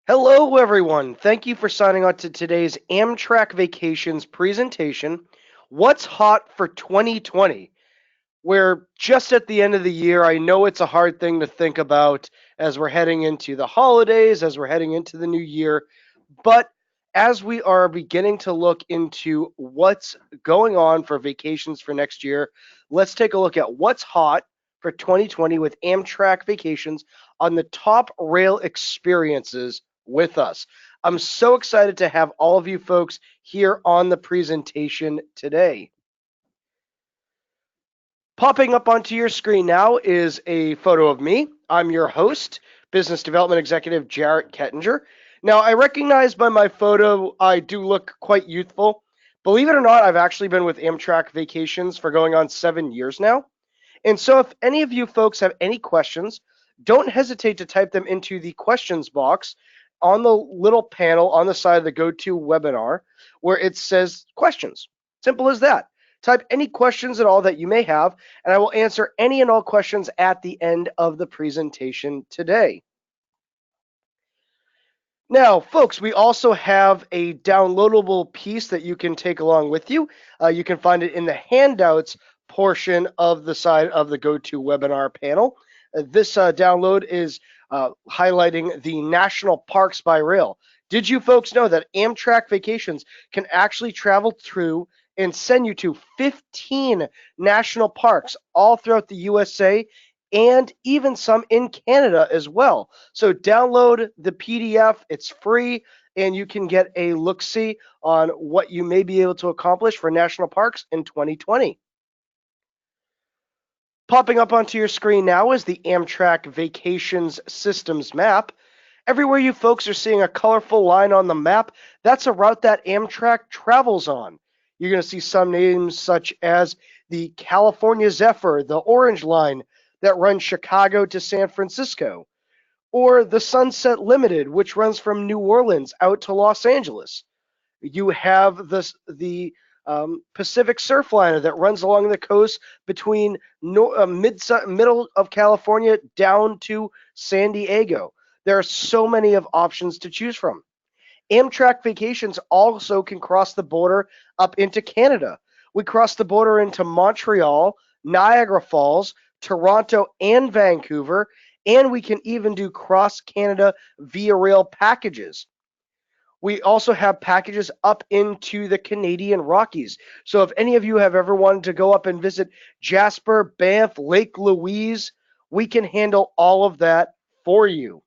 Hello, everyone. Thank you for signing on to today's Amtrak Vacations presentation. What's hot for 2020? We're just at the end of the year. I know it's a hard thing to think about as we're heading into the holidays, as we're heading into the new year. But as we are beginning to look into what's going on for vacations for next year, let's take a look at what's hot for 2020 with Amtrak Vacations on the top rail experiences with us. I'm so excited to have all of you folks here on the presentation today. Popping up onto your screen now is a photo of me. I'm your host, Business Development Executive Jarrett Kettinger. Now, I recognize by my photo I do look quite youthful. Believe it or not, I've actually been with Amtrak Vacations for going on 7 years now. And so, if any of you folks have any questions, don't hesitate to type them into the questions box on the little panel on the side of the GoTo webinar where it says questions. Simple as that. Type any questions at all that you may have, and I will answer any and all questions at the end of the presentation today. Now, folks, we also have a downloadable piece that you can take along with you. You can find it in the handouts portion of the side of the GoTo webinar panel. This download is highlighting the national parks by rail. Did you folks know that Amtrak Vacations can actually travel through and send you to 15 national parks all throughout the USA and even some in Canada as well? So download the PDF, it's free, and you can get a look-see on what you may be able to accomplish for national parks in 2020. Popping up onto your screen now is the Amtrak Vacations Systems map. Everywhere you folks are seeing a colorful line on the map, that's a route that Amtrak travels on. You're going to see some names such as the California Zephyr, the Orange Line that runs Chicago to San Francisco, or the Sunset Limited, which runs from New Orleans out to Los Angeles. You have the Pacific Surfliner that runs along the coast between middle of California down to San Diego. There are so many of options to choose from. Amtrak Vacations also can cross the border up into Canada. We cross the border into Montreal, Niagara Falls, Toronto, and Vancouver, and we can even do cross Canada via rail packages. We also have packages up into the Canadian Rockies. So if any of you have ever wanted to go up and visit Jasper, Banff, Lake Louise, we can handle all of that for you.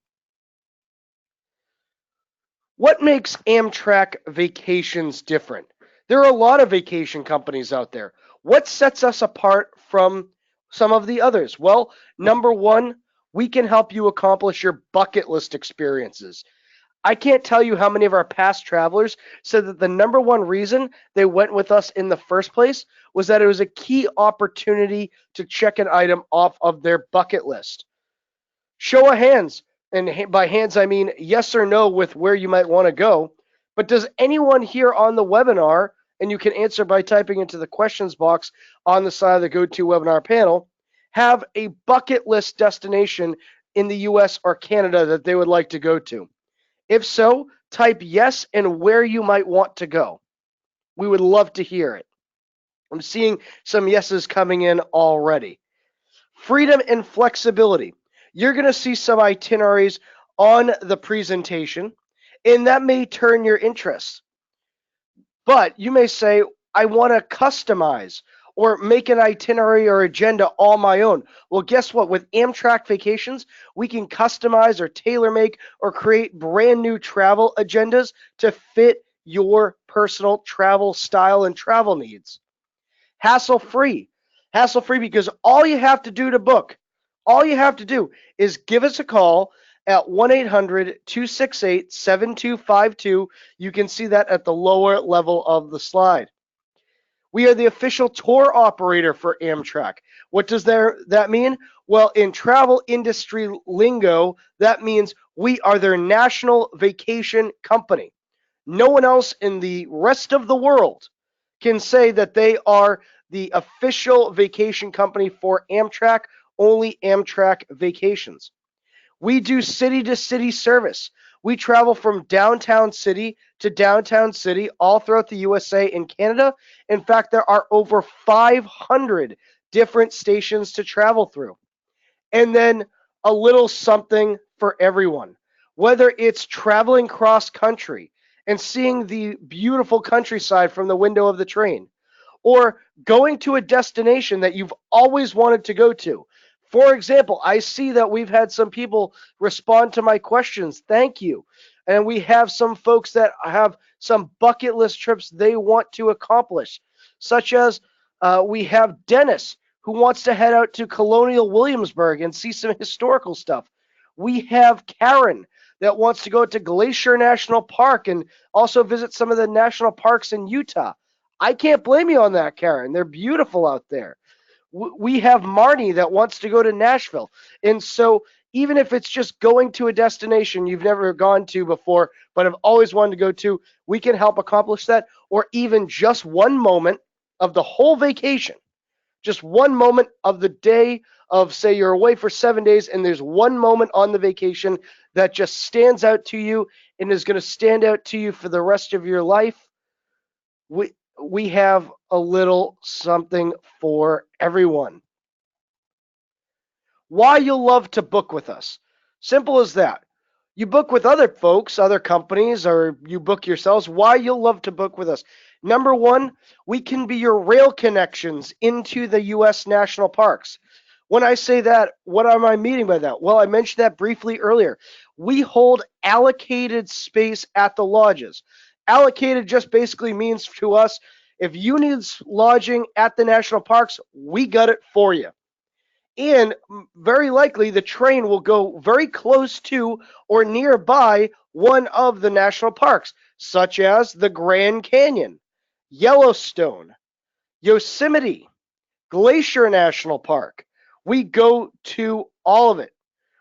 What makes Amtrak Vacations different? There are a lot of vacation companies out there. What sets us apart from some of the others? Well, number one, we can help you accomplish your bucket list experiences. I can't tell you how many of our past travelers said that the number one reason they went with us in the first place was that it was a key opportunity to check an item off of their bucket list. Show of hands, and by hands I mean yes or no with where you might want to go. But does anyone here on the webinar, and you can answer by typing into the questions box on the side of the GoTo webinar panel, have a bucket list destination in the US or Canada that they would like to go to? If so, type yes and where you might want to go. We would love to hear it. I'm seeing some yeses coming in already. Freedom and flexibility. You're going to see some itineraries on the presentation, and that may turn your interest. But you may say, I want to customize or make an itinerary or agenda all my own. Well, guess what? With Amtrak Vacations, we can customize or tailor make or create brand new travel agendas to fit your personal travel style and travel needs. Hassle free. Hassle free because all you have to do to book, all you have to do is give us a call at 1-800-268-7252. You can see that at the lower level of the slide. We are the official tour operator for Amtrak. What does that mean? Well, in travel industry lingo, that means we are their national vacation company. No one else in the rest of the world can say that they are the official vacation company for Amtrak, only Amtrak Vacations. We do city to city service. We travel from downtown city to downtown city all throughout the USA and Canada. In fact, there are over 500 different stations to travel through. And then a little something for everyone. Whether it's traveling cross country and seeing the beautiful countryside from the window of the train, or going to a destination that you've always wanted to go to. For example, I see that we've had some people respond to my questions. Thank you. And we have some folks that have some bucket list trips they want to accomplish, such as we have Dennis who wants to head out to Colonial Williamsburg and see some historical stuff. We have Karen that wants to go to Glacier National Park and also visit some of the national parks in Utah. I can't blame you on that, Karen. They're beautiful out there. We have Marnie that wants to go to Nashville. And so, even if it's just going to a destination you've never gone to before, but have always wanted to go to, we can help accomplish that. Or even just one moment of the whole vacation, just one moment of the day of, say, you're away for 7 days, and there's one moment on the vacation that just stands out to you and is going to stand out to you for the rest of your life. We have a little something for everyone. Why you'll love to book with us. Simple as that. You book with other folks, other companies, or you book yourselves. Why you'll love to book with us. Number one, we can be your rail connections into the U.S. national parks. When I say that, what am I meaning by that? Well, I mentioned that briefly earlier. We hold allocated space at the lodges. Allocated just basically means to us, if you need lodging at the national parks, we got it for you. And very likely the train will go very close to or nearby one of the national parks, such as the Grand Canyon, Yellowstone, Yosemite, Glacier National Park. We go to all of it.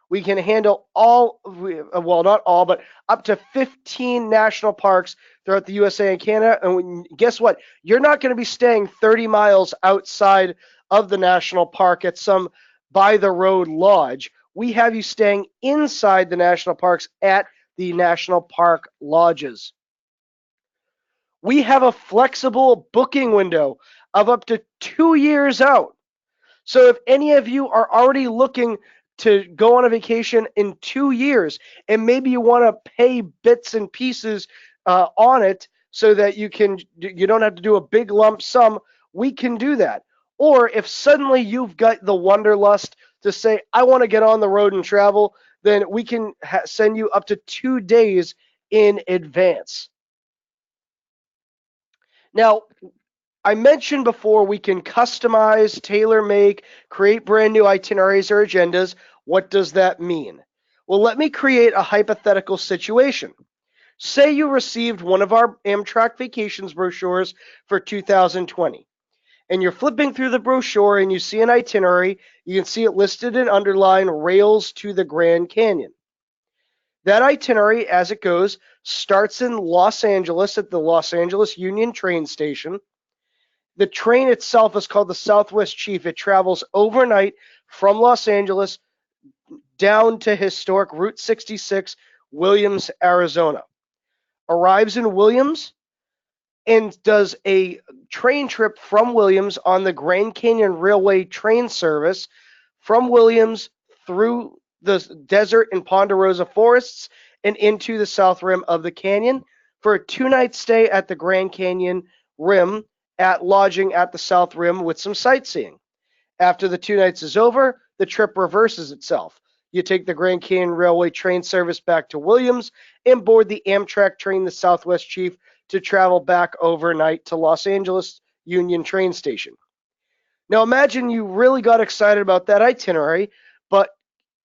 We can handle all, well, not all, but up to 15 national parks throughout the USA and Canada. And guess what? You're not going to be staying 30 miles outside of the national park at some by the road lodge. We have you staying inside the national parks at the national park lodges. We have a flexible booking window of up to 2 years out. So if any of you are already looking to go on a vacation in 2 years, and maybe you want to pay bits and pieces on it so that you don't have to do a big lump sum, we can do that. Or if suddenly you've got the wanderlust to say, I want to get on the road and travel, then we can send you up to 2 days in advance. Now, I mentioned before we can customize, tailor make, create brand new itineraries or agendas. What does that mean? Well, let me create a hypothetical situation. Say you received one of our Amtrak Vacations brochures for 2020, and you're flipping through the brochure and you see an itinerary. You can see it listed and underlined, Rails to the Grand Canyon. That itinerary, as it goes, starts in Los Angeles at the Los Angeles Union train station. The train itself is called the Southwest Chief. It travels overnight from Los Angeles down to historic Route 66, Williams, Arizona. Arrives in Williams and does a train trip from Williams on the Grand Canyon Railway train service from Williams through the desert and Ponderosa forests and into the south rim of the canyon for a 2-night stay at the Grand Canyon Rim at lodging at the South Rim with some sightseeing. After the 2 nights is over, the trip reverses itself. You take the Grand Canyon Railway train service back to Williams and board the Amtrak train, the Southwest Chief, to travel back overnight to Los Angeles Union train station. Now imagine you really got excited about that itinerary, but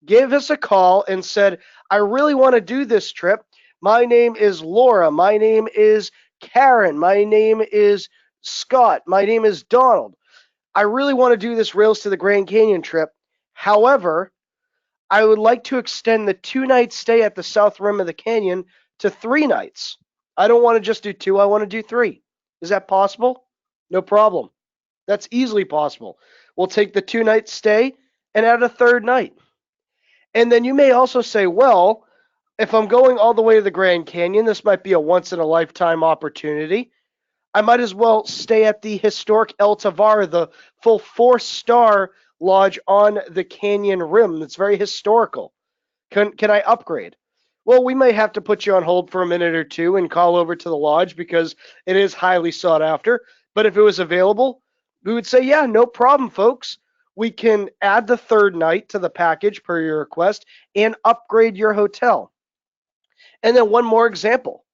gave us a call and said, I really want to do this trip. My name is Laura. My name is Karen. My name is Scott, my name is Donald. I really want to do this Rails to the Grand Canyon trip. However, I would like to extend the 2-night stay at the South Rim of the canyon to 3 nights. I don't want to just do 2, I want to do 3. Is that possible? No problem. That's easily possible. We'll take the 2-night stay and add a 3rd night. And then you may also say, well, If I'm going all the way to the Grand Canyon, this might be a once in a lifetime opportunity. I might as well stay at the historic El Tovar, the full 4-star lodge on the canyon rim that's very historical. Can I upgrade? Well, we may have to put you on hold for a minute or two and call over to the lodge because it is highly sought after. But if it was available, we would say, yeah, no problem, folks. We can add the third night to the package per your request and upgrade your hotel. And then one more example.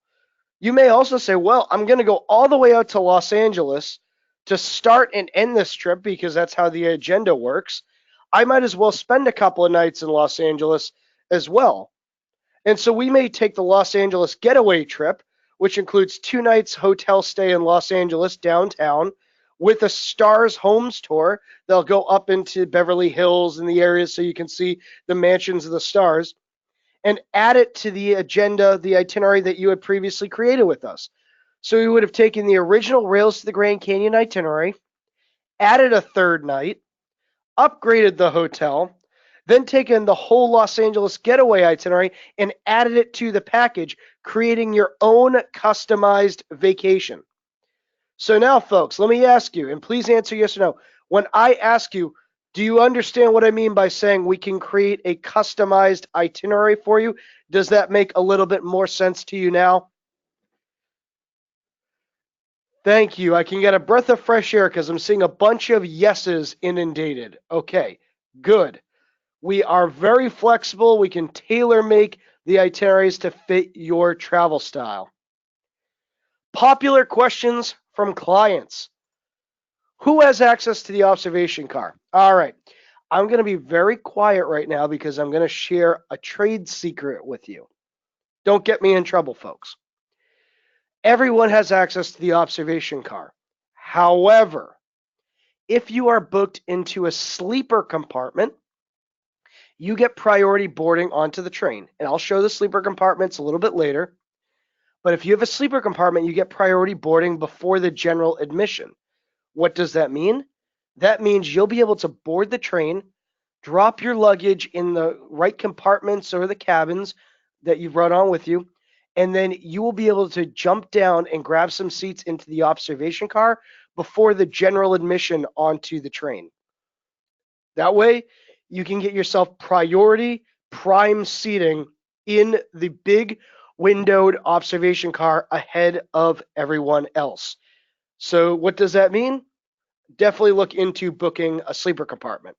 You may also say, well, I'm going to go all the way out to Los Angeles to start and end this trip because that's how the agenda works. I might as well spend a couple of nights in Los Angeles as well. And so we may take the Los Angeles getaway trip, which includes 2 nights hotel stay in Los Angeles downtown with a Stars Homes tour. They'll go up into Beverly Hills and the areas so you can see the mansions of the stars and add it to the agenda, the itinerary that you had previously created with us. So we would have taken the original Rails to the Grand Canyon itinerary, added a third night, upgraded the hotel, then taken the whole Los Angeles getaway itinerary and added it to the package, creating your own customized vacation. So now, folks, let me ask you, and please answer yes or no. When I ask you, do you understand what I mean by saying we can create a customized itinerary for you? Does that make a little bit more sense to you now? Thank you. I can get a breath of fresh air because I'm seeing a bunch of yeses inundated. Okay, good. We are very flexible. We can tailor make the itineraries to fit your travel style. Popular questions from clients. Who has access to the observation car? All right. I'm going to be very quiet right now because I'm going to share a trade secret with you. Don't get me in trouble, folks. Everyone has access to the observation car. However, if you are booked into a sleeper compartment, you get priority boarding onto the train. And I'll show the sleeper compartments a little bit later. But if you have a sleeper compartment, you get priority boarding before the general admission. What does that mean? That means you'll be able to board the train, drop your luggage in the right compartments or the cabins that you've brought on with you, and then you will be able to jump down and grab some seats into the observation car before the general admission onto the train. That way, you can get yourself priority prime seating in the big windowed observation car ahead of everyone else. So what does that mean? Definitely look into booking a sleeper compartment.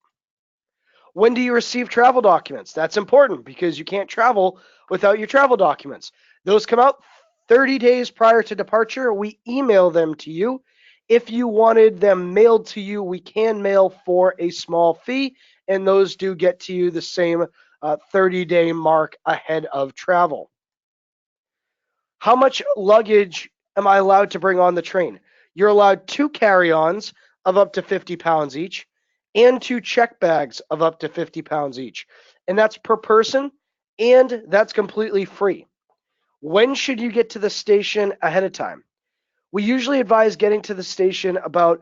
When do you receive travel documents? That's important because you can't travel without your travel documents. Those come out 30 days prior to departure. We email them to you. If you wanted them mailed to you, we can mail for a small fee, and those do get to you the same 30-day mark ahead of travel. How much luggage am I allowed to bring on the train? You're allowed 2 carry-ons of up to 50 pounds each and 2 check bags of up to 50 pounds each. And that's per person, and that's completely free. When should you get to the station ahead of time? We usually advise getting to the station about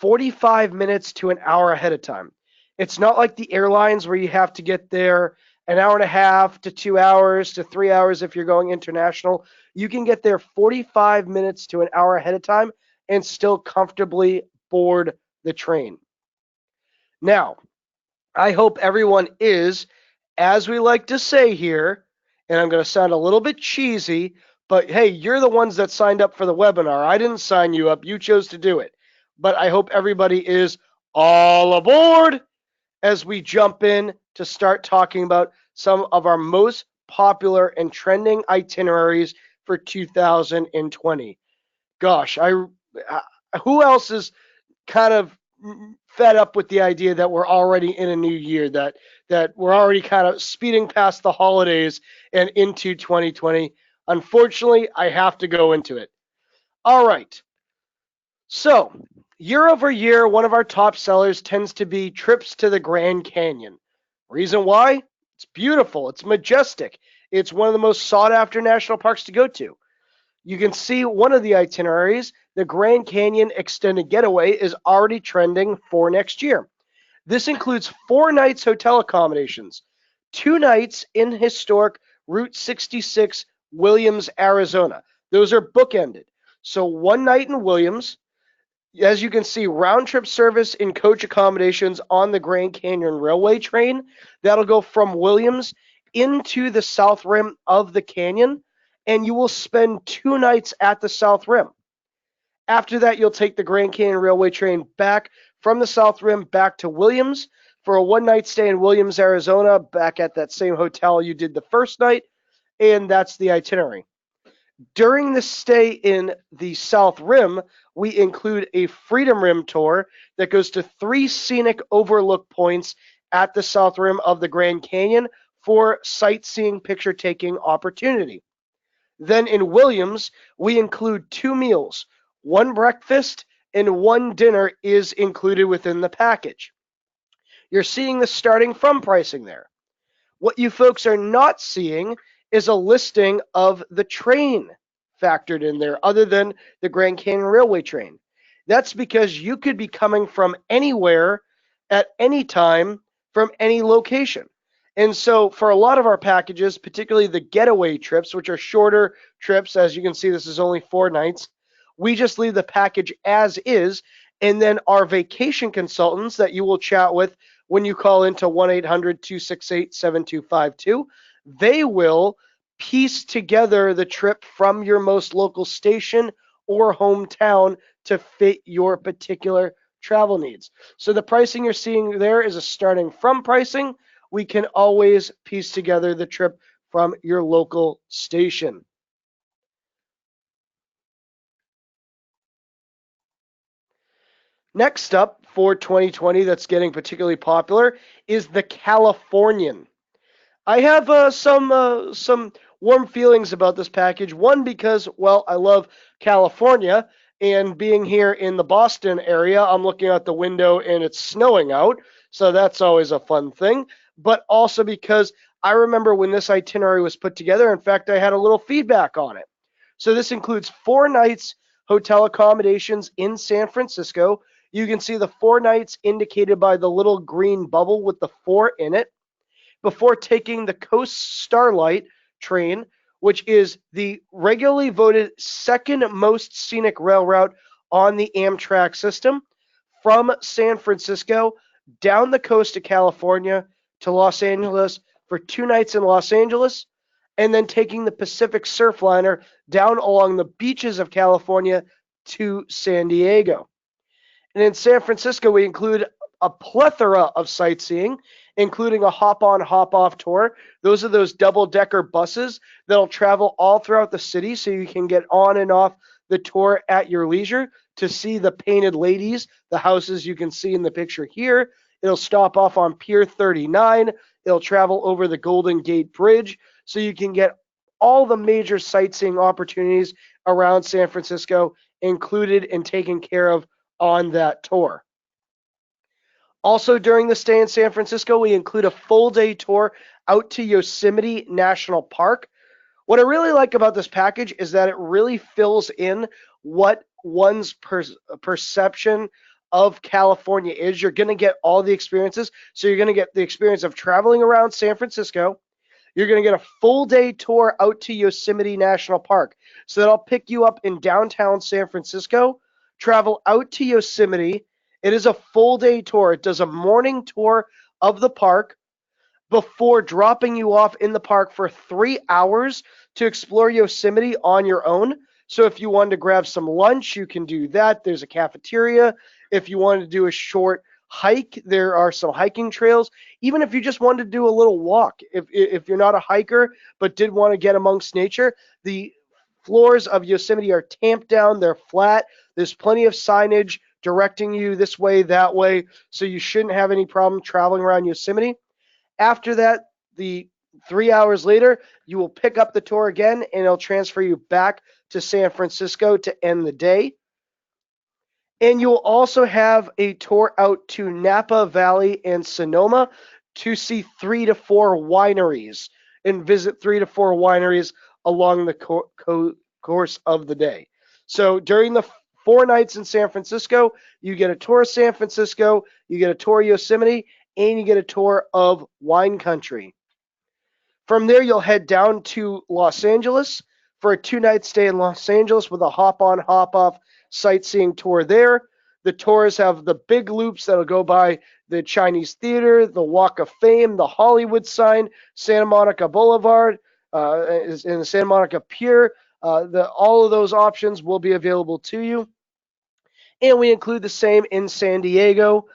45 minutes to an hour ahead of time. It's not like the airlines where you have to get there an hour and a half to 2 hours to 3 hours if you're going international. You can get there 45 minutes to an hour ahead of time and still comfortably board the train. Now, I hope everyone is, as we like to say here, and I'm going to sound a little bit cheesy, but hey, you're the ones that signed up for the webinar. I didn't sign you up. You chose to do it. But I hope everybody is all aboard as we jump in to start talking about some of our most popular and trending itineraries for 2020. Gosh, who else is kind of fed up with the idea that we're already in a new year, that we're already kind of speeding past the holidays and into 2020? Unfortunately, I have to go into it. All right. So, year over year, one of our top sellers tends to be trips to the Grand Canyon. Reason why? It's beautiful. It's majestic. It's one of the most sought after national parks to go to. You can see one of the itineraries, the Grand Canyon Extended Getaway, is already trending for next year. This includes 4 nights hotel accommodations, 2 nights in historic Route 66, Williams, Arizona. Those are bookended. So one night in Williams, as you can see, round trip service in coach accommodations on the Grand Canyon Railway train. That'll go from Williams into the south rim of the canyon, and you will spend 2 nights at the south rim. After that, you'll take the Grand Canyon Railway train back from the south rim back to Williams for a 1 night stay in Williams, Arizona, back at that same hotel you did the first night, and that's the itinerary. During the stay in the South Rim, we include a Freedom Rim tour that goes to 3 scenic overlook points at the South Rim of the Grand Canyon for sightseeing picture taking opportunity. Then in Williams, we include 2 meals. One breakfast and one dinner is included within the package. You're seeing the starting from pricing there. What you folks are not seeing is a listing of the train factored in there other than the Grand Canyon Railway train. That's because you could be coming from anywhere at any time from any location. And so for a lot of our packages, particularly the getaway trips, which are shorter trips, as you can see, this is only 4 nights, we just leave the package as is. And then our vacation consultants that you will chat with when you call into 1-800-268-7252, they will piece together the trip from your most local station or hometown to fit your particular travel needs. So the pricing you're seeing there is a starting from pricing. We can always piece together the trip from your local station. Next up for 2020 that's getting particularly popular is the Californian. I have some warm feelings about this package. One, because, well, I love California, and being here in the Boston area, I'm looking out the window and it's snowing out, so that's always a fun thing. But also because I remember when this itinerary was put together, in fact, I had a little feedback on it. So this includes 4 nights hotel accommodations in San Francisco. You can see the 4 nights indicated by the little green bubble with the 4 in it before taking the Coast Starlight train, which is the regularly voted second most scenic rail route on the Amtrak system, from San Francisco down the coast of California to Los Angeles for 2 nights in Los Angeles, and then taking the Pacific Surfliner down along the beaches of California to San Diego. And in San Francisco, we include a plethora of sightseeing, including a hop-on, hop-off tour. Those are those double-decker buses that'll travel all throughout the city, so you can get on and off the tour at your leisure to see the painted ladies, the houses you can see in the picture here. It'll stop off on Pier 39. It'll travel over the Golden Gate Bridge, so you can get all the major sightseeing opportunities around San Francisco included and taken care of on that tour. Also, during the stay in San Francisco, we include a full-day tour out to Yosemite National Park. What I really like about this package is that it really fills in what one's perception of California is. You're going to get all the experiences. So you're going to get the experience of traveling around San Francisco. You're going to get a full-day tour out to Yosemite National Park. So that'll pick you up in downtown San Francisco, travel out to Yosemite. It is a full-day tour. It does a morning tour of the park before dropping you off in the park for 3 hours to explore Yosemite on your own. So if you wanted to grab some lunch, you can do that. There's a cafeteria. If you wanted to do a short hike, there are some hiking trails. Even if you just wanted to do a little walk, if you're not a hiker but did want to get amongst nature, the floors of Yosemite are tamped down. They're flat. There's plenty of signage directing you this way, that way, so you shouldn't have any problem traveling around Yosemite. After that, the 3 hours later, you will pick up the tour again, and it'll transfer you back to San Francisco to end the day. And you'll also have a tour out to Napa Valley and Sonoma to see 3 to 4 wineries and visit 3 to 4 wineries along the course of the day. So during the 4 nights in San Francisco, you get a tour of San Francisco, you get a tour of Yosemite, and you get a tour of wine country. From there, you'll head down to Los Angeles for a 2 night stay in Los Angeles with a hop on, hop off sightseeing tour there. The tours have the big loops that'll go by the Chinese Theater, the Walk of Fame, the Hollywood sign, Santa Monica Boulevard, and the Santa Monica Pier. All of those options will be available to you. And we include the same in San Diego.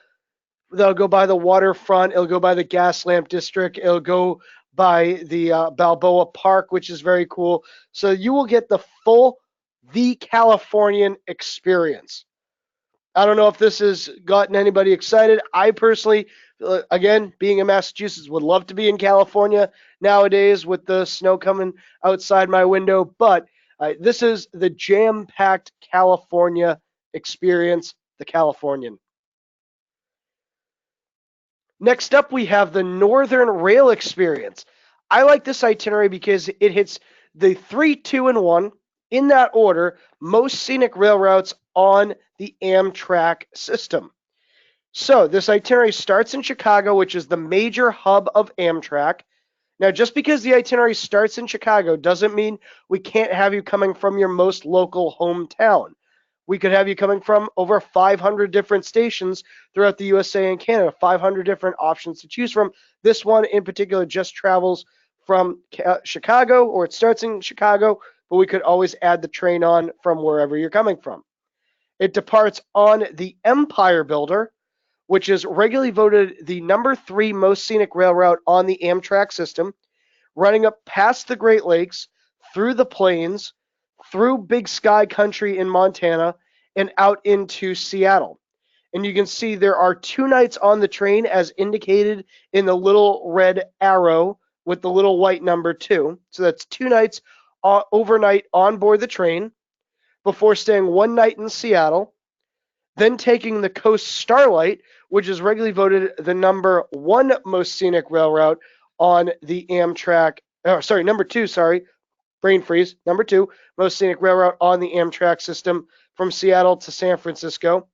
They'll go by the waterfront. It'll go by the Gaslamp District. It'll go by the Balboa Park, which is very cool. So you will get the Californian experience. I don't know if this has gotten anybody excited. I personally, again, being in Massachusetts, would love to be in California nowadays with the snow coming outside my window. But this is the jam-packed California experience, the Californian. Next up, we have the Northern Rail Experience. I like this itinerary because it hits the 3, 2, and 1 in that order, most scenic rail routes on the Amtrak system. So this itinerary starts in Chicago, which is the major hub of Amtrak. Now, just because the itinerary starts in Chicago doesn't mean we can't have you coming from your most local hometown. We could have you coming from over 500 different stations throughout the USA and Canada, 500 different options to choose from. This one in particular just travels from Chicago, or it starts in Chicago, but we could always add the train on from wherever you're coming from. It departs on the Empire Builder, which is regularly voted the number 3 most scenic rail route on the Amtrak system, running up past the Great Lakes, through the plains, through Big Sky Country in Montana, and out into Seattle. And you can see there are 2 nights on the train as indicated in the little red arrow with the little white number 2. So that's 2 nights overnight on board the train before staying 1 night in Seattle, then taking the Coast Starlight, which is regularly voted the number 1 most scenic rail route on the Amtrak, number 2, brain freeze, number 2 most scenic rail route on the Amtrak system from Seattle to San Francisco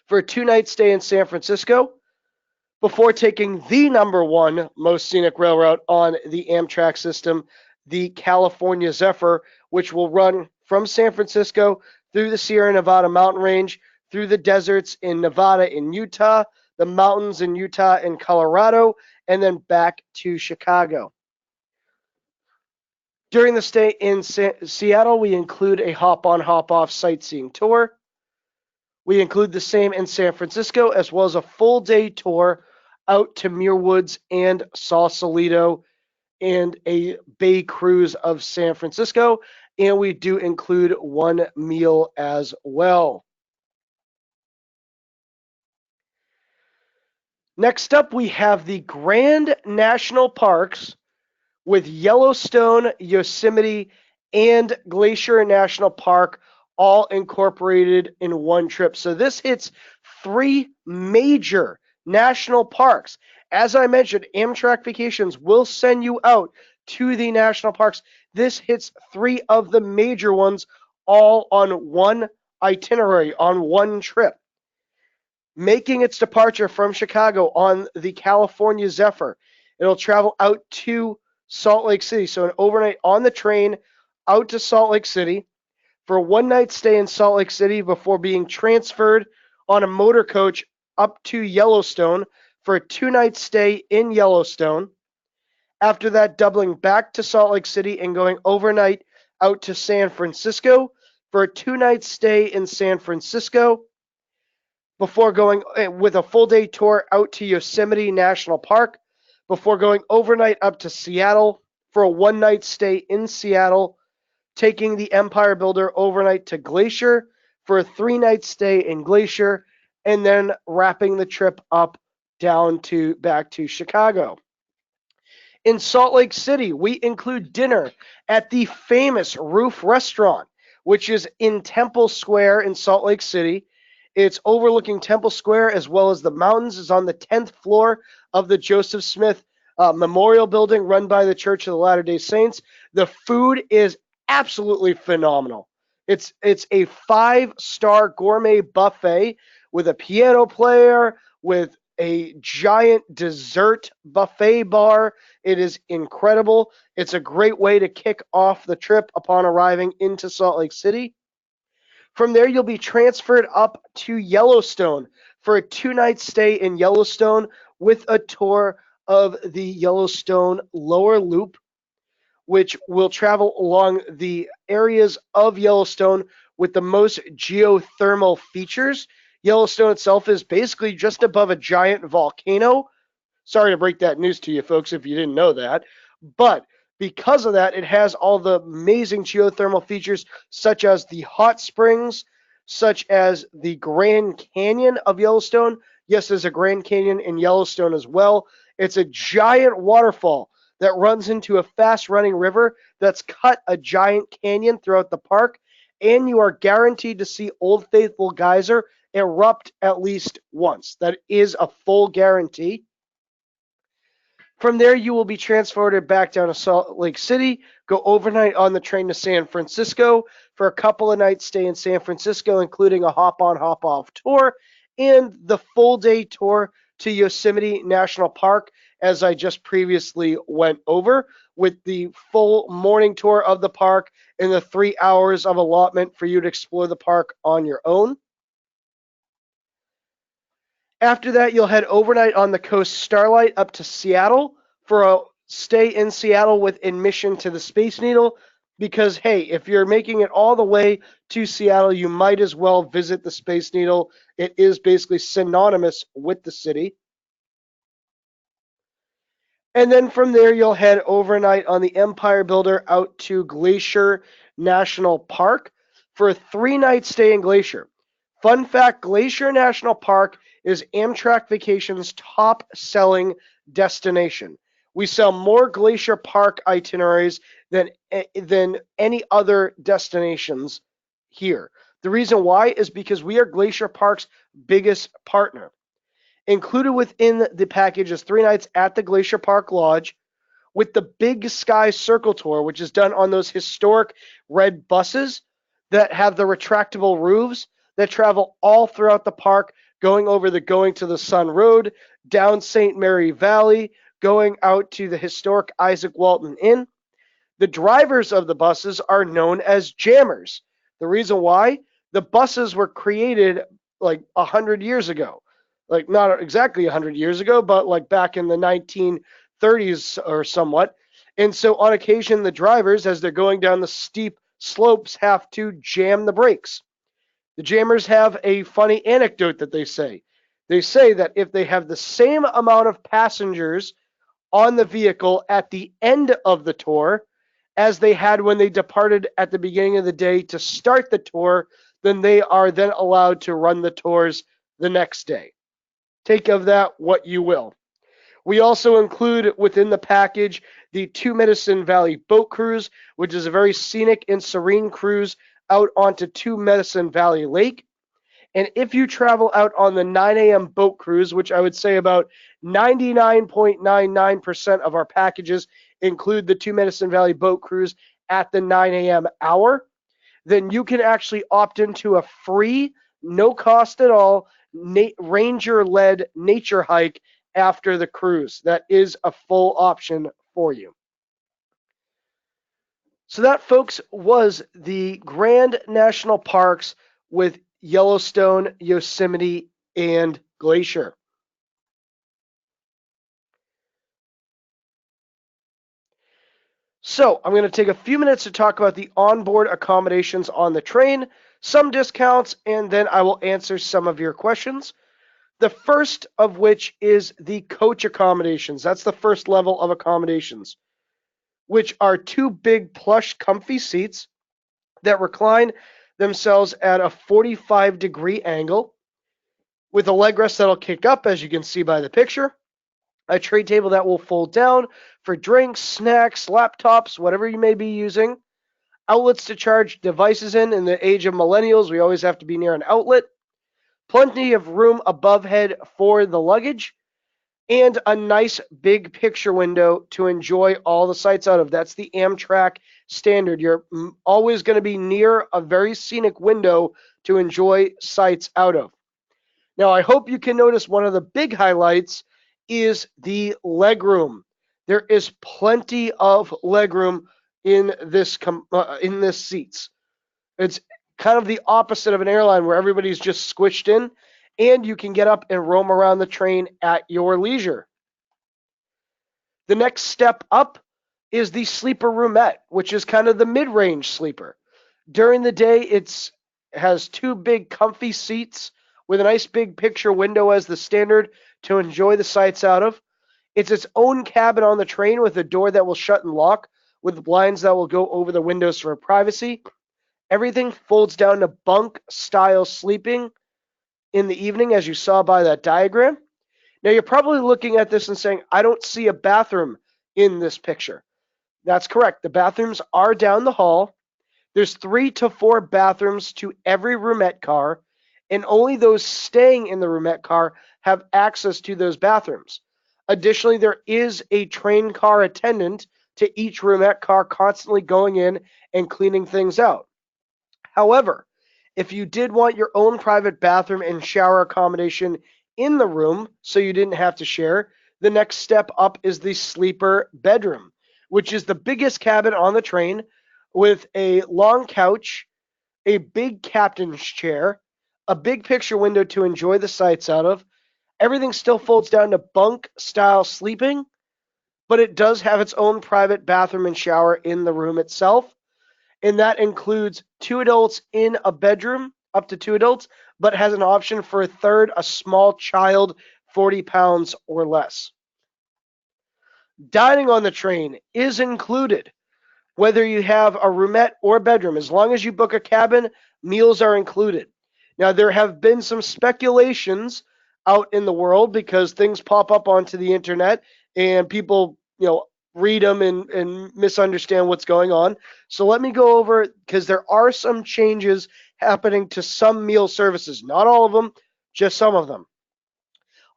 for a 2-night stay in San Francisco before taking the number 1 most scenic rail route on the Amtrak system, the California Zephyr, which will run from San Francisco through the Sierra Nevada mountain range, through the deserts in Nevada and Utah, the mountains in Utah and Colorado, and then back to Chicago. During the stay in Seattle, we include a hop-on, hop-off sightseeing tour. We include the same in San Francisco, as well as a full-day tour out to Muir Woods and Sausalito, and a bay cruise of San Francisco. And we do include 1 meal as well. Next up, we have the Grand National Parks with Yellowstone, Yosemite, and Glacier National Park all incorporated in one trip. So this hits 3 major national parks. As I mentioned, Amtrak Vacations will send you out to the national parks. This hits 3 of the major ones all on one itinerary, on one trip. Making its departure from Chicago on the California Zephyr. It'll travel out to Salt Lake City. So an overnight on the train out to Salt Lake City for a 1-night stay in Salt Lake City before being transferred on a motor coach up to Yellowstone for a 2-night stay in Yellowstone. After that, doubling back to Salt Lake City and going overnight out to San Francisco for a 2-night stay in San Francisco before going with a full-day tour out to Yosemite National Park, before going overnight up to Seattle for a 1-night stay in Seattle, taking the Empire Builder overnight to Glacier for a 3-night stay in Glacier, and then wrapping the trip up back to Chicago. In Salt Lake City, we include dinner at the famous Roof Restaurant, which is in Temple Square in Salt Lake City. It's overlooking Temple Square as well as the mountains. It's on the 10th floor of the Joseph Smith Memorial Building run by the Church of the Latter-day Saints. The food is absolutely phenomenal. It's a 5-star gourmet buffet with a piano player, with a giant dessert buffet bar. It is incredible. It's a great way to kick off the trip upon arriving into Salt Lake City. From there, you'll be transferred up to Yellowstone for a 2 night stay in Yellowstone with a tour of the Yellowstone lower loop, which will travel along the areas of Yellowstone with the most geothermal features. Yellowstone itself is basically just above a giant volcano. Sorry to break that news to you folks if you didn't know that. But because of that, it has all the amazing geothermal features, such as the hot springs, such as the Grand Canyon of Yellowstone. Yes, there's a Grand Canyon in Yellowstone as well. It's a giant waterfall that runs into a fast-running river that's cut a giant canyon throughout the park, and you are guaranteed to see Old Faithful Geyser erupt at least once. That is a full guarantee. From there, you will be transported back down to Salt Lake City, go overnight on the train to San Francisco for a couple of nights stay in San Francisco, including a hop-on, hop-off tour, and the full-day tour to Yosemite National Park, as I just previously went over, with the full morning tour of the park and the 3 hours of allotment for you to explore the park on your own. After that, you'll head overnight on the Coast Starlight up to Seattle for a stay in Seattle with admission to the Space Needle. Because, hey, if you're making it all the way to Seattle, you might as well visit the Space Needle. It is basically synonymous with the city. And then from there, you'll head overnight on the Empire Builder out to Glacier National Park for a 3 night stay in Glacier. Fun fact, Glacier National Park is Amtrak Vacations' top-selling destination. We sell more Glacier Park itineraries than any other destinations here. The reason why is because we are Glacier Park's biggest partner. Included within the package is 3 nights at the Glacier Park Lodge with the Big Sky Circle Tour, which is done on those historic red buses that have the retractable roofs that travel all throughout the park, going over the Going to the Sun Road, down St. Mary Valley, going out to the historic Isaac Walton Inn. The drivers of the buses are known as jammers. The reason why? The buses were created like 100 years ago. Like not exactly 100 years ago, but like back in the 1930s or somewhat. And so on occasion, the drivers, as they're going down the steep slopes, have to jam the brakes. The jammers have a funny anecdote that they say. They say that if they have the same amount of passengers on the vehicle at the end of the tour as they had when they departed at the beginning of the day to start the tour, then they are then allowed to run the tours the next day. Take of that what you will. We also include within the package the Two Medicine Valley Boat Cruise, which is a very scenic and serene cruise out onto Two Medicine Valley Lake. And if you travel out on the 9 a.m. boat cruise, which I would say about 99.99% of our packages include the Two Medicine Valley Boat Cruise at the 9 a.m. hour, then you can actually opt into a free, no cost at all, ranger-led nature hike after the cruise. That is a full option for you. So that, folks, was the Grand National Parks with Yellowstone, Yosemite, and Glacier. So I'm going to take a few minutes to talk about the onboard accommodations on the train, some discounts, and then I will answer some of your questions. The first of which is the coach accommodations. That's the first level of accommodations, which are 2 big plush comfy seats that recline themselves at a 45-degree angle with a leg rest that'll kick up, as you can see by the picture, a tray table that will fold down for drinks, snacks, laptops, whatever you may be using, outlets to charge devices in the age of millennials, we always have to be near an outlet, plenty of room above head for the luggage, and a nice big picture window to enjoy all the sights out of. That's the Amtrak standard. You're always going to be near a very scenic window to enjoy sights out of. Now, I hope you can notice one of the big highlights is the legroom. There is plenty of legroom in this seats. It's kind of the opposite of an airline where everybody's just squished in, and you can get up and roam around the train at your leisure. The next step up is the sleeper roomette, which is kind of the mid-range sleeper. During the day, it has two big comfy seats with a nice big picture window as the standard to enjoy the sights out of. It's its own cabin on the train with a door that will shut and lock, with blinds that will go over the windows for privacy. Everything folds down to bunk style sleeping in the evening, as you saw by that diagram. Now, you're probably looking at this and saying, I don't see a bathroom in this picture. That's correct. The bathrooms are down the hall. There's 3 to 4 bathrooms to every roomette car, and only those staying in the roomette car have access to those bathrooms. Additionally, there is a train car attendant to each roomette car constantly going in and cleaning things out. However, if you did want your own private bathroom and shower accommodation in the room so you didn't have to share, the next step up is the sleeper bedroom, which is the biggest cabin on the train with a long couch, a big captain's chair, a big picture window to enjoy the sights out of. Everything still folds down to bunk style sleeping, but it does have its own private bathroom and shower in the room itself. And that includes 2 adults in a bedroom, up to 2 adults, but has an option for a third, a small child, 40 pounds or less. Dining on the train is included, whether you have a roomette or bedroom. As long as you book a cabin, meals are included. Now, there have been some speculations out in the world because things pop up onto the internet and people, read them and misunderstand what's going on. So let me go over, because there are some changes happening to some meal services. Not all of them, just some of them.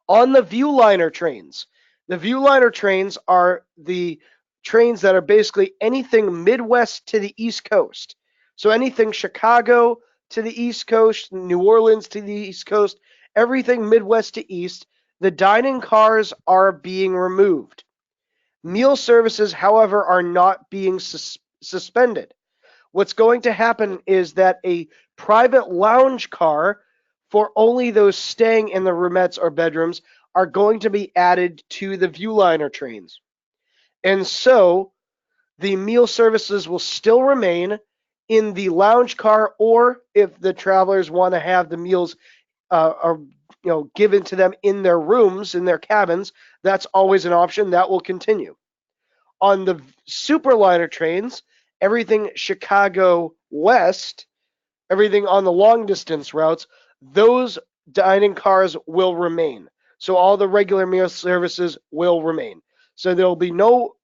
On the Viewliner trains, the Viewliner trains are the trains that are basically anything Midwest to the East Coast. So anything Chicago to the East Coast, New Orleans to the East Coast, everything Midwest to East, the dining cars are being removed. Meal services, however, are not being suspended. What's going to happen is that a private lounge car for only those staying in the roomettes or bedrooms are going to be added to the Viewliner trains. And so the meal services will still remain in the lounge car, or if the travelers want to have the meals given to them in their rooms, in their cabins, that's always an option. That will continue. On the Superliner trains, everything Chicago West, everything on the long distance routes, those dining cars will remain. So all the regular meal services will remain. So there will be no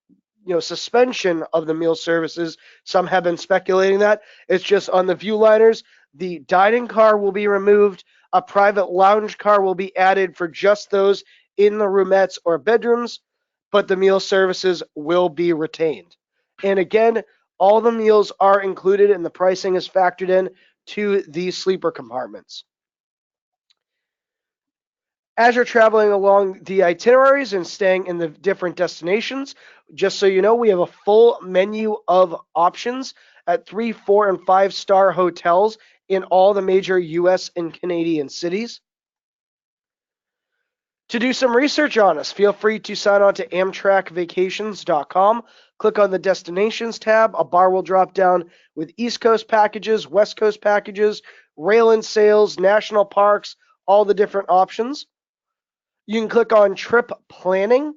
suspension of the meal services. Some have been speculating that. It's just on the Viewliners, the dining car will be removed. A private lounge car will be added for just those in the roomettes or bedrooms, but the meal services will be retained. And again, all the meals are included and the pricing is factored in to these sleeper compartments. As you're traveling along the itineraries and staying in the different destinations, just so you know, we have a full menu of options at 3, 4, and 5-star hotels in all the major US and Canadian cities. To do some research on us, feel free to sign on to AmtrakVacations.com. Click on the Destinations tab. A bar will drop down with East Coast packages, West Coast packages, rail and sales, national parks, all the different options. You can click on Trip Planning,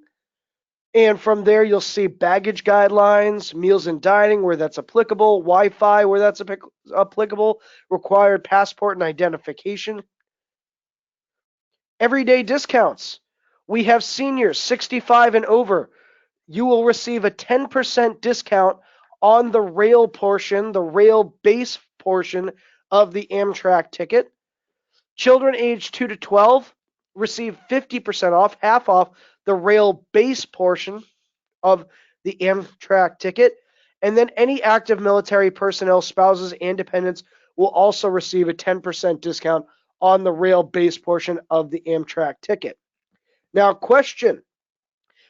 and from there you'll see baggage guidelines, meals and dining where that's applicable, Wi-Fi where that's applicable, required passport and identification. Everyday discounts. We have seniors 65 and over. You will receive a 10% discount on the rail portion, the rail base portion of the Amtrak ticket. Children aged 2 to 12 receive 50% off, half off the rail base portion of the Amtrak ticket. And then any active military personnel, spouses, and dependents will also receive a 10% discount on the rail base portion of the Amtrak ticket. Now, question,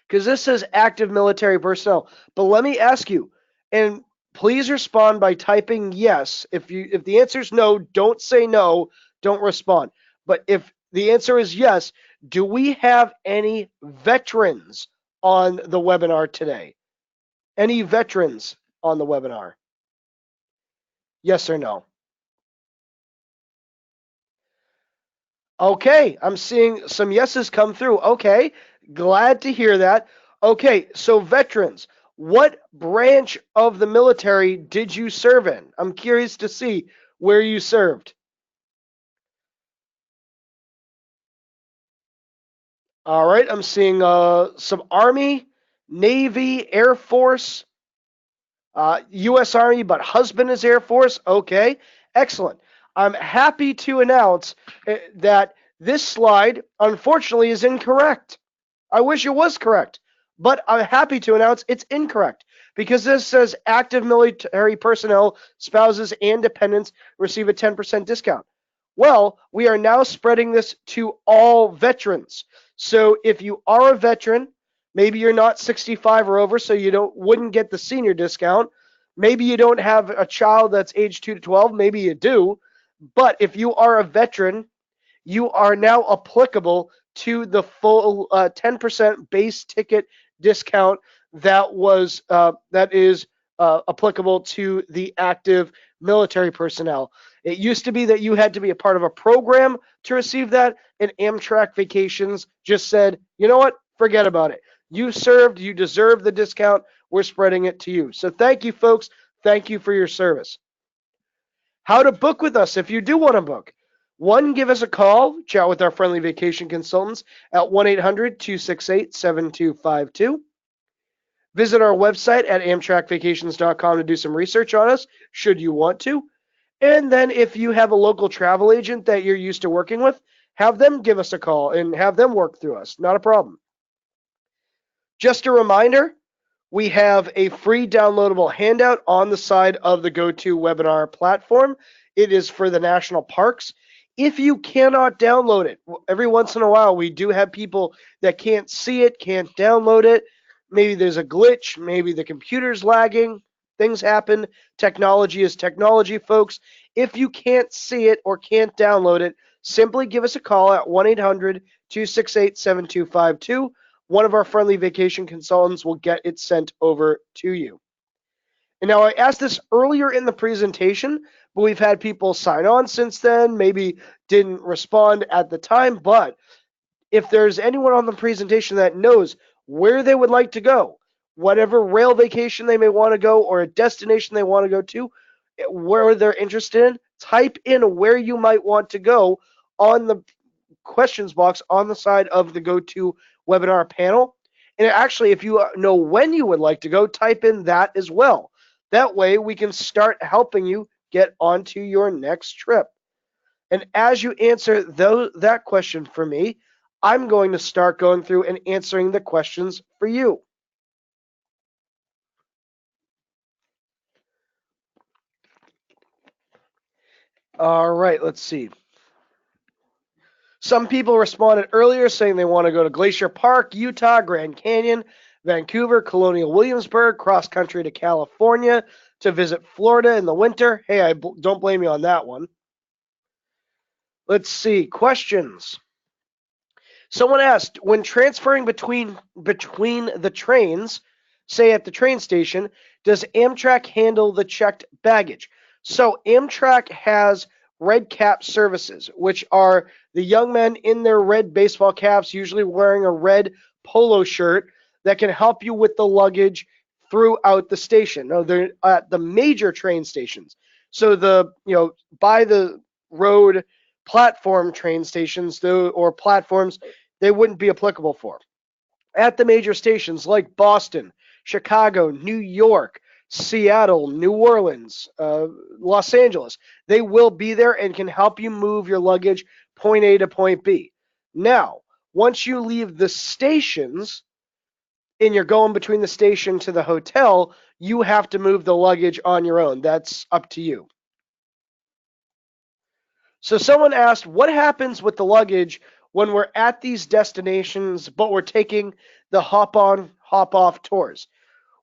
because this says active military personnel, but let me ask you, and please respond by typing yes. If the answer is no, don't say no, don't respond. But if the answer is yes, do we have any veterans on the webinar today? Any veterans on the webinar? Yes or no? Okay, I'm seeing some yeses come through. Okay, glad to hear that. Okay, so veterans, what branch of the military did you serve in? I'm curious to see where you served. All right, I'm seeing some Army, Navy, Air Force, U.S. Army, but husband is Air Force. Okay, excellent. I'm happy to announce that this slide, unfortunately, is incorrect. I wish it was correct, but I'm happy to announce it's incorrect because this says active military personnel, spouses, and dependents receive a 10% discount. Well, we are now spreading this to all veterans. So if you are a veteran, maybe you're not 65 or over, so you wouldn't get the senior discount. Maybe you don't have a child that's age 2 to 12, maybe you do. But if you are a veteran, you are now applicable to the full 10% base ticket discount that is applicable to the active military personnel. It used to be that you had to be a part of a program to receive that, and Amtrak Vacations just said, you know what, forget about it. You served, you deserve the discount, we're spreading it to you. So thank you, folks. Thank you for your service. How to book with us if you do want to book. One, give us a call, chat with our friendly vacation consultants at 1-800-268-7252. Visit our website at amtrakvacations.com to do some research on us, should you want to. And then if you have a local travel agent that you're used to working with, have them give us a call and have them work through us. Not a problem. Just a reminder, we have a free downloadable handout on the side of the GoToWebinar platform. It is for the national parks. If you cannot download it, every once in a while we do have people that can't see it, can't download it. Maybe there's a glitch, maybe the computer's lagging. Things happen. Technology is technology, folks. If you can't see it or can't download it, simply give us a call at 1-800-268-7252. One of our friendly vacation consultants will get it sent over to you. And now I asked this earlier in the presentation, but we've had people sign on since then, maybe didn't respond at the time. But if there's anyone on the presentation that knows where they would like to go, whatever rail vacation they may want to go or a destination they want to go to, where they're interested in, type in where you might want to go on the questions box on the side of the GoToWebinar panel. And actually, if you know when you would like to go, type in that as well. That way we can start helping you get onto your next trip. And as you answer that question for me, I'm going to start going through and answering the questions for you. All right, let's see. Some people responded earlier saying they want to go to Glacier Park, Utah, Grand Canyon, Vancouver, Colonial Williamsburg, cross country to California, to visit Florida in the winter. Hey, I don't blame you on that one. Let's see. Questions. Someone asked, when transferring between the trains, say at the train station, does Amtrak handle the checked baggage? So Amtrak has red cap services, which are the young men in their red baseball caps, usually wearing a red polo shirt, that can help you with the luggage throughout the station. Now, they're at the major train stations. So by the road platform train stations or platforms, they wouldn't be applicable for. At the major stations like Boston, Chicago, New York, Seattle, New Orleans, Los Angeles, they will be there and can help you move your luggage point A to point B. Now, once you leave the stations and you're going between the station to the hotel, you have to move the luggage on your own. That's up to you. So someone asked, what happens with the luggage when we're at these destinations, but we're taking the hop on, hop off tours?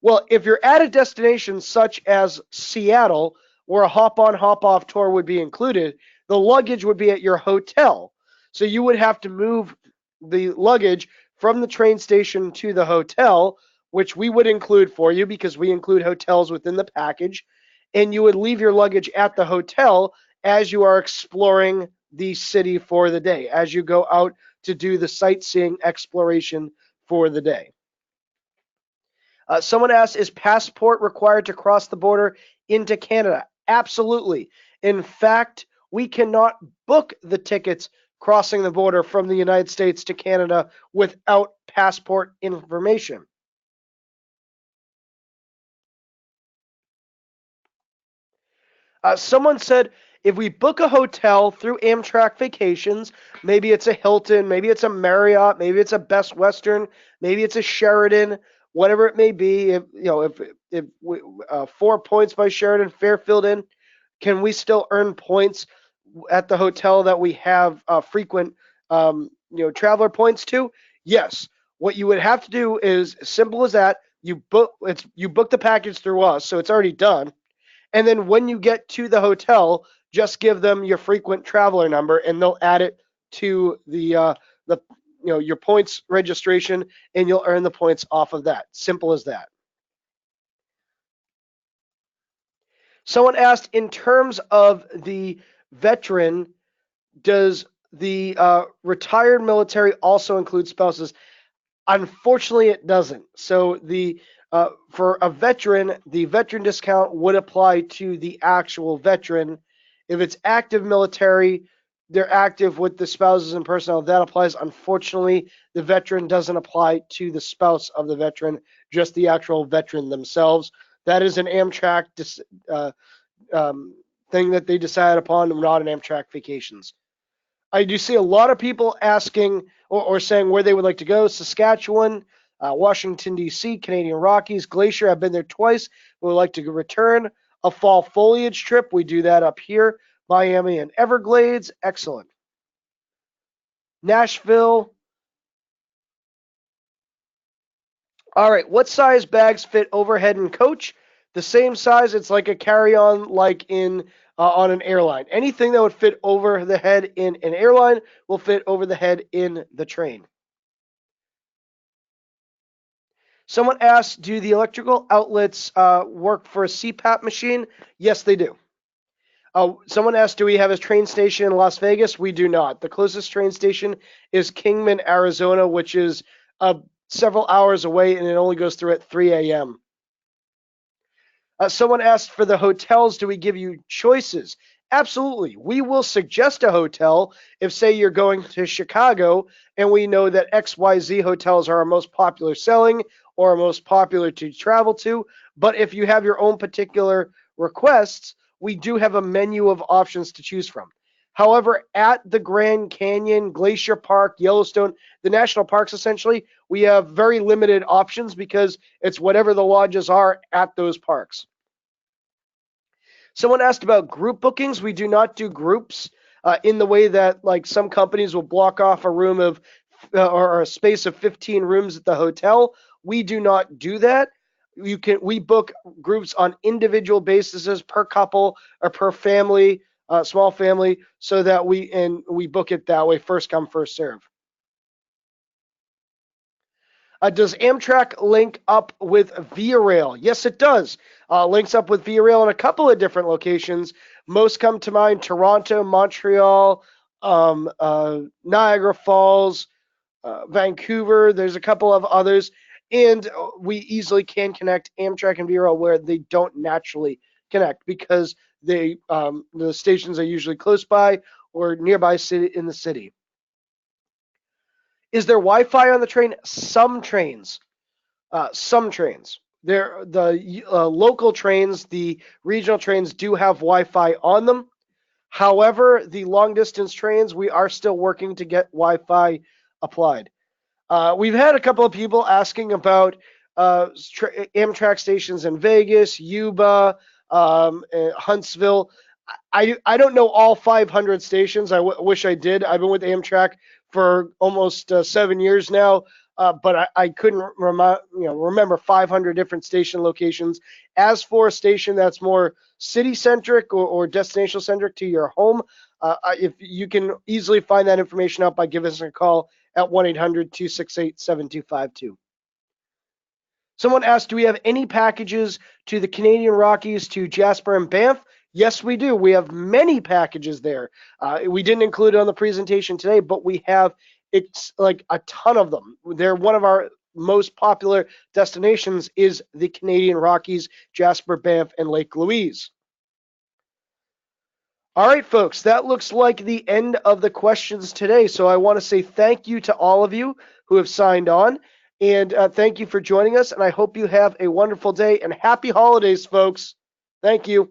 Well, if you're at a destination such as Seattle, where a hop on, hop off tour would be included, the luggage would be at your hotel. So you would have to move the luggage from the train station to the hotel, which we would include for you because we include hotels within the package. And you would leave your luggage at the hotel as you are exploring the city for the day, as you go out to do the sightseeing exploration for the day. Someone asked, is passport required to cross the border into Canada? Absolutely. In fact, we cannot book the tickets crossing the border from the United States to Canada without passport information. Someone said, if we book a hotel through Amtrak Vacations, maybe it's a Hilton, maybe it's a Marriott, maybe it's a Best Western, maybe it's a Sheraton, whatever it may be. If 4 points by Sheraton, Fairfield Inn, can we still earn points at the hotel that we have frequent traveler points to? Yes. What you would have to do is simple as that. You book the package through us, so it's already done. And then when you get to the hotel, just give them your frequent traveler number, and they'll add it to the your points registration, and you'll earn the points off of that. Simple as that. Someone asked, in terms of the veteran, does the retired military also include spouses? Unfortunately, it doesn't. So for a veteran, the veteran discount would apply to the actual veteran. If it's active military, they're active with the spouses and personnel. That applies. Unfortunately, the veteran doesn't apply to the spouse of the veteran, just the actual veteran themselves. That is an Amtrak uh, thing that they decided upon, not an Amtrak Vacations. I do see a lot of people asking or saying where they would like to go. Saskatchewan, Washington, D.C., Canadian Rockies, Glacier. I've been there twice. We would like to return. A fall foliage trip. We do that up here. Miami and Everglades. Excellent. Nashville. All right. What size bags fit overhead and coach? The same size. It's like a carry-on, like in on an airline. Anything that would fit over the head in an airline will fit over the head in the train. Someone asked, do the electrical outlets work for a CPAP machine? Yes, they do. Someone asked, do we have a train station in Las Vegas? We do not. The closest train station is Kingman, Arizona, which is several hours away, and it only goes through at 3 a.m. Someone asked, for the hotels, do we give you choices? Absolutely. We will suggest a hotel if, say, you're going to Chicago and we know that XYZ hotels are our most popular selling or our most popular to travel to. But if you have your own particular requests, we do have a menu of options to choose from. However, at the Grand Canyon, Glacier Park, Yellowstone, the national parks, essentially, we have very limited options because it's whatever the lodges are at those parks. Someone asked about group bookings. We do not do groups in the way that like some companies will block off a room of or a space of 15 rooms at the hotel. We do not do that. We book groups on individual basis per couple or per family, small family, so that we book it that way, first come, first serve. Does Amtrak link up with Via Rail? Yes, it does. Links up with Via Rail in a couple of different locations. Most come to mind: Toronto, Montreal, Niagara Falls, Vancouver. There's a couple of others. And we easily can connect Amtrak and Via Rail where they don't naturally connect because the stations are usually close by or nearby in the city. Is there Wi-Fi on the train? Some trains. Some trains. The local trains, the regional trains do have Wi-Fi on them. However, the long distance trains, we are still working to get Wi-Fi applied. We've had a couple of people asking about Amtrak stations in Vegas, Yuba, Huntsville. I don't know all 500 stations. Wish I did. I've been with Amtrak for almost 7 years now, but I couldn't remember 500 different station locations. As for a station that's more city centric or destination centric to your home, if you can easily find that information out by giving us a call at 1-800-268-7252. Someone asked, do we have any packages to the Canadian Rockies to Jasper and Banff? Yes, we do. We have many packages there. We didn't include it on the presentation today, but we have it's like a ton of them. They're one of our most popular destinations is the Canadian Rockies, Jasper, Banff, and Lake Louise. All right, folks, that looks like the end of the questions today. So I want to say thank you to all of you who have signed on. And thank you for joining us. And I hope you have a wonderful day and happy holidays, folks. Thank you.